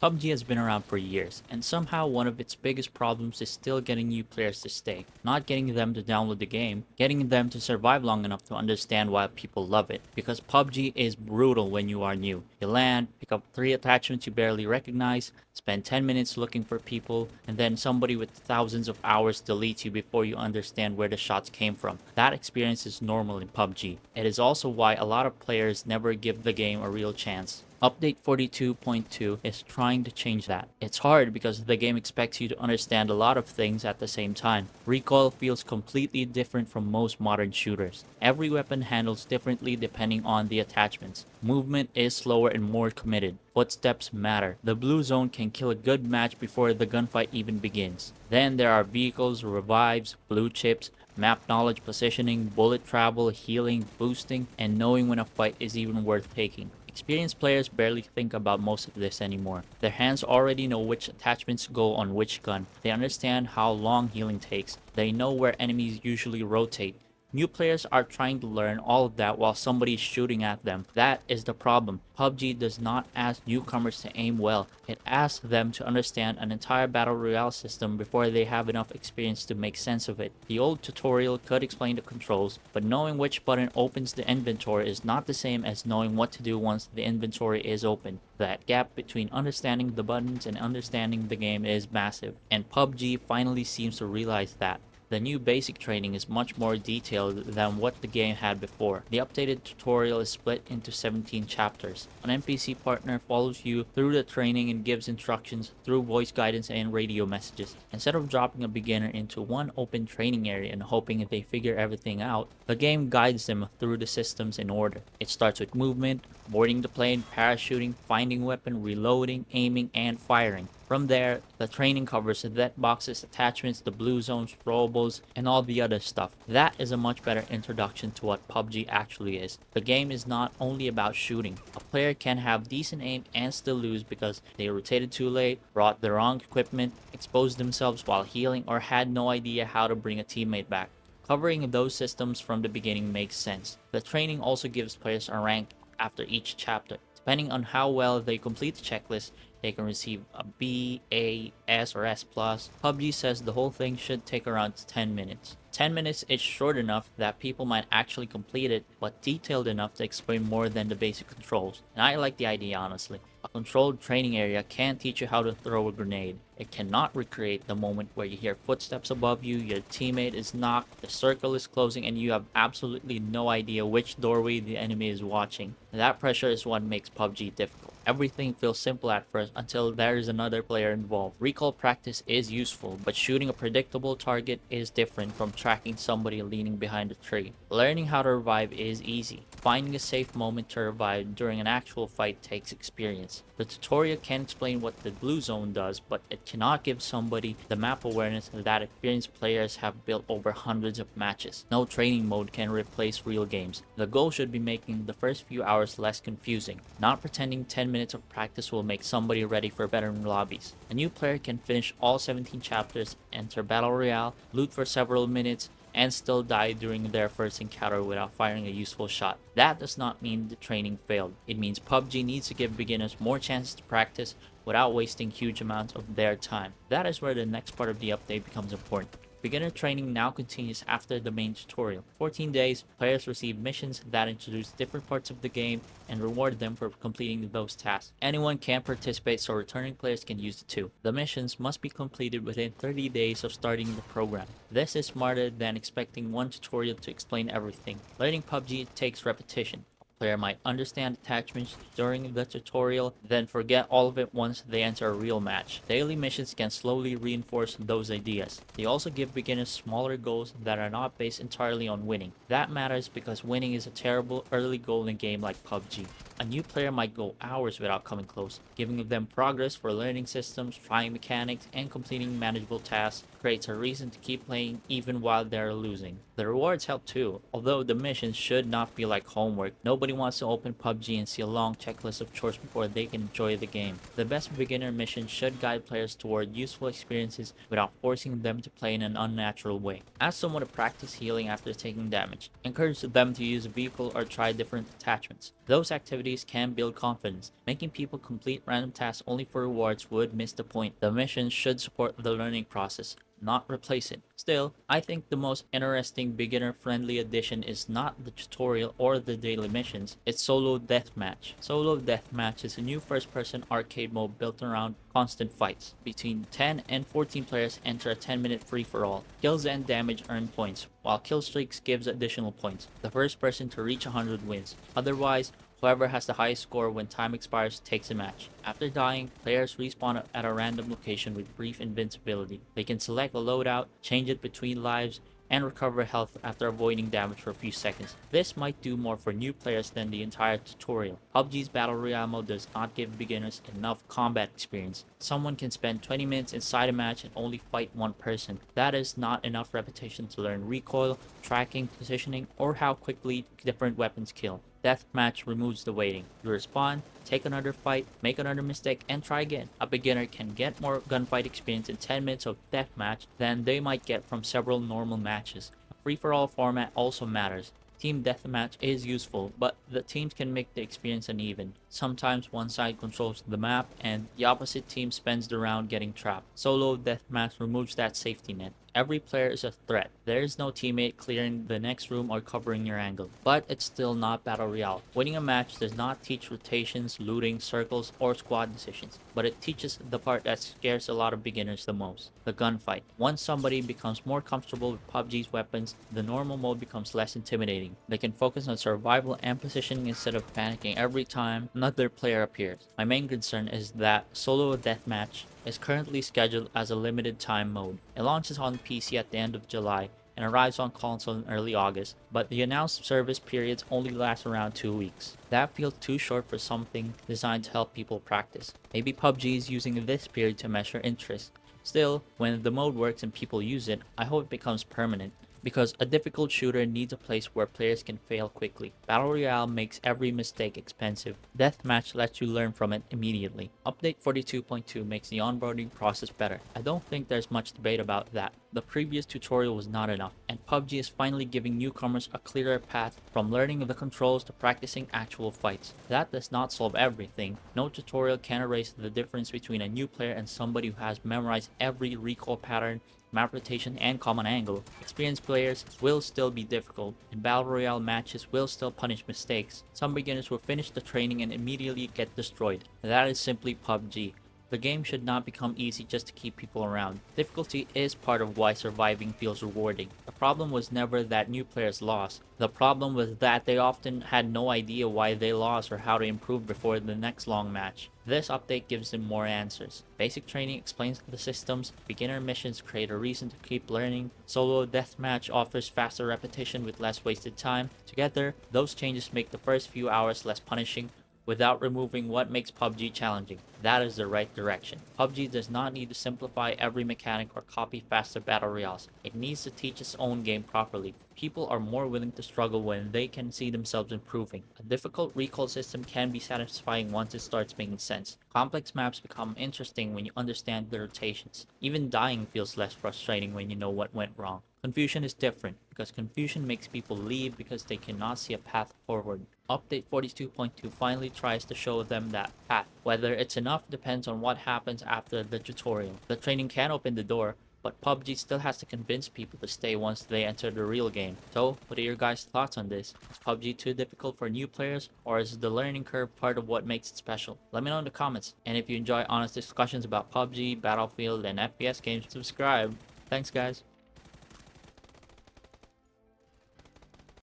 PUBG has been around for years, and somehow one of its biggest problems is still getting new players to stay. Not getting them to download the game, getting them to survive long enough to understand why people love it. Because PUBG is brutal when you are new. You land, pick up 3 attachments you barely recognize, spend 10 minutes looking for people, and then somebody with thousands of hours deletes you before you understand where the shots came from. That experience is normal in PUBG. It is also why a lot of players never give the game a real chance. Update 42.2 is trying to change that. It's hard because the game expects you to understand a lot of things at the same time. Recoil feels completely different from most modern shooters. Every weapon handles differently depending on the attachments. Movement is slower and more committed. Footsteps matter. The blue zone can kill a good match before the gunfight even begins. Then there are vehicles, revives, blue chips, map knowledge, positioning, bullet travel, healing, boosting, and knowing when a fight is even worth taking. Experienced players barely think about most of this anymore. Their hands already know which attachments go on which gun. They understand how long healing takes. They know where enemies usually rotate. New players are trying to learn all of that while somebody is shooting at them. That is the problem. PUBG does not ask newcomers to aim well. It asks them to understand an entire battle royale system before they have enough experience to make sense of it. The old tutorial could explain the controls, but knowing which button opens the inventory is not the same as knowing what to do once the inventory is open. That gap between understanding the buttons and understanding the game is massive, and PUBG finally seems to realize that. The new basic training is much more detailed than what the game had before. The updated tutorial is split into 17 chapters. An NPC partner follows you through the training and gives instructions through voice guidance and radio messages. Instead of dropping a beginner into one open training area and hoping they figure everything out, the game guides them through the systems in order. It starts with movement, boarding the plane, parachuting, finding weapon, reloading, aiming, and firing. From there, the training covers the death boxes, attachments, the blue zones, throwables, and all the other stuff. That is a much better introduction to what PUBG actually is. The game is not only about shooting. A player can have decent aim and still lose because they rotated too late, brought the wrong equipment, exposed themselves while healing, or had no idea how to bring a teammate back. Covering those systems from the beginning makes sense. The training also gives players a rank after each chapter. Depending on how well they complete the checklist, they can receive a B, A, S, or S+. PUBG says the whole thing should take around 10 minutes. 10 minutes is short enough that people might actually complete it, but detailed enough to explain more than the basic controls. And I like the idea, honestly. A controlled training area can teach you how to throw a grenade. It cannot recreate the moment where you hear footsteps above you, your teammate is knocked, the circle is closing, and you have absolutely no idea which doorway the enemy is watching. That pressure is what makes PUBG difficult. Everything feels simple at first until there is another player involved. Recall practice is useful, but shooting a predictable target is different from tracking somebody leaning behind a tree. Learning how to revive is easy. Finding a safe moment to revive during an actual fight takes experience. The tutorial can explain what the blue zone does, but it cannot give somebody the map awareness that experienced players have built over hundreds of matches. No training mode can replace real games. The goal should be making the first few hours less confusing, not pretending 10 minutes of practice will make somebody ready for veteran lobbies. A new player can finish all 17 chapters, enter Battle Royale, loot for several minutes, and still die during their first encounter without firing a useful shot. That does not mean the training failed. It means PUBG needs to give beginners more chances to practice without wasting huge amounts of their time. That is where the next part of the update becomes important. Beginner training now continues after the main tutorial. 14 days, players receive missions that introduce different parts of the game and reward them for completing those tasks. Anyone can participate, so returning players can use it too. The missions must be completed within 30 days of starting the program. This is smarter than expecting one tutorial to explain everything. Learning PUBG takes repetition. Player might understand attachments during the tutorial, then forget all of it once they enter a real match. Daily missions can slowly reinforce those ideas. They also give beginners smaller goals that are not based entirely on winning. That matters because winning is a terrible early goal in a game like PUBG. A new player might go hours without coming close. Giving them progress for learning systems, trying mechanics, and completing manageable tasks creates a reason to keep playing even while they're losing. The rewards help too, although the missions should not be like homework. Nobody wants to open PUBG and see a long checklist of chores before they can enjoy the game. The best beginner mission should guide players toward useful experiences without forcing them to play in an unnatural way. Ask someone to practice healing after taking damage. Encourage them to use a vehicle or try different attachments. Those activities activities can build confidence. Making people complete random tasks only for rewards would miss the point. The missions should support the learning process, not replace it. Still, I think the most interesting beginner-friendly addition is not the tutorial or the daily missions, it's Solo Deathmatch. Solo Deathmatch is a new first-person arcade mode built around constant fights. Between 10 and 14 players enter a 10-minute free-for-all. Kills and damage earn points, while kill streaks gives additional points. The first person to reach 100 wins. Otherwise, whoever has the highest score when time expires takes a match. After dying, players respawn at a random location with brief invincibility. They can select a loadout, change it between lives, and recover health after avoiding damage for a few seconds. This might do more for new players than the entire tutorial. PUBG's Battle Royale mode does not give beginners enough combat experience. Someone can spend 20 minutes inside a match and only fight one person. That is not enough repetition to learn recoil, tracking, positioning, or how quickly different weapons kill. Deathmatch removes the waiting. You respawn, take another fight, make another mistake, and try again. A beginner can get more gunfight experience in 10 minutes of deathmatch than they might get from several normal matches. A free-for-all format also matters. Team deathmatch is useful, but the teams can make the experience uneven. Sometimes one side controls the map and the opposite team spends the round getting trapped. Solo deathmatch removes that safety net. Every player is a threat. There is no teammate clearing the next room or covering your angle. But it's still not Battle Royale. Winning a match does not teach rotations, looting, circles, or squad decisions. But it teaches the part that scares a lot of beginners the most. The gunfight. Once somebody becomes more comfortable with PUBG's weapons, the normal mode becomes less intimidating. They can focus on survival and positioning instead of panicking every time another player appears. My main concern is that Solo Deathmatch is currently scheduled as a limited time mode. It launches on PC at the end of July and arrives on console in early August, but the announced service periods only last around 2 weeks. That feels too short for something designed to help people practice. Maybe PUBG is using this period to measure interest. Still, when the mode works and people use it, I hope it becomes permanent. Because a difficult shooter needs a place where players can fail quickly. Battle Royale makes every mistake expensive. Deathmatch lets you learn from it immediately. Update 42.2 makes the onboarding process better. I don't think there's much debate about that. The previous tutorial was not enough, and PUBG is finally giving newcomers a clearer path from learning the controls to practicing actual fights. That does not solve everything. No tutorial can erase the difference between a new player and somebody who has memorized every recoil pattern, map rotation, and common angle. Experienced players will still be difficult, and Battle Royale matches will still punish mistakes. Some beginners will finish the training and immediately get destroyed. That is simply PUBG. The game should not become easy just to keep people around. Difficulty is part of why surviving feels rewarding. The problem was never that new players lost. The problem was that they often had no idea why they lost or how to improve before the next long match. This update gives them more answers. Basic training explains the systems, beginner missions create a reason to keep learning, Solo Deathmatch offers faster repetition with less wasted time. Together, those changes make the first few hours less punishing, without removing what makes PUBG challenging. That is the right direction. PUBG does not need to simplify every mechanic or copy faster battle royales. It needs to teach its own game properly. People are more willing to struggle when they can see themselves improving. A difficult recall system can be satisfying once it starts making sense. Complex maps become interesting when you understand the rotations. Even dying feels less frustrating when you know what went wrong. Confusion is different, because confusion makes people leave because they cannot see a path forward. Update 42.2 finally tries to show them that path. Whether it's enough depends on what happens after the tutorial. The training can open the door, but PUBG still has to convince people to stay once they enter the real game. So, what are your guys' thoughts on this? Is PUBG too difficult for new players, or is the learning curve part of what makes it special? Let me know in the comments. And if you enjoy honest discussions about PUBG, Battlefield, and FPS games, subscribe. Thanks guys.